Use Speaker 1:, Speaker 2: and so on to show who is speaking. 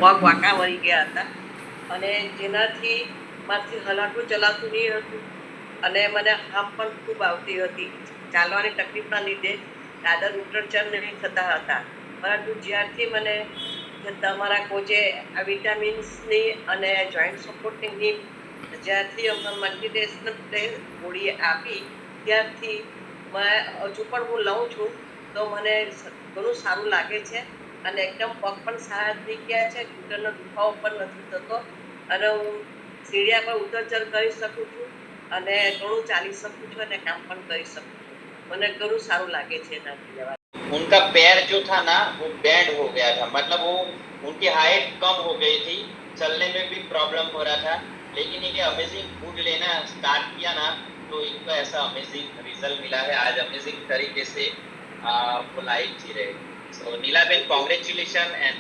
Speaker 1: પગ વાંકા વળી ગયા હતા અને જેનાથી મારાથી હલાટું ચલાતું નહીં હતું અને મને હાંફ પણ ખૂબ આવતી હતી. ચાલવાની તકલીફના લીધે દાદર ઉતરચર નહીં થતા હતા. પરંતુ જ્યારથી મને તમારા કોચે આ વિટામિન્સની અને જોઈન્ટ સપોર્ટની જ્યારથી મલ્ટીટેસ્ટની ગોળી આપી ત્યારથી હજુ પણ હું લઉં છું તો મને ઘણું સારું લાગે છે અને એકદમ પગ પણ સારા થઈ ગયા છે. ઘૂંટણનો દુખાવો પણ નથી થતો અને હું સીડિયા પર ઉતરચર કરી શકું છું અને ઘણું ચાલી શકું છું અને કામ પણ કરી શકું છું. મને ઘણું સારું लागे છે એનાથી લેવા.
Speaker 2: उनका पैर जो था ना वो बैंड हो गया था, मतलब वो उनकी हाइट कम हो गई थी, चलने में भी प्रॉब्लम हो रहा था, लेकिन ये अमेजिंग फूड लेना स्टार्ट किया ना तो इनको ऐसा अमेजिंग रिजल्ट मिला है. आज अमेजिंग तरीके से वो लाइफ जी रहे. सो नीलाबेन, कॉन्ग्रेचुलेशन एंड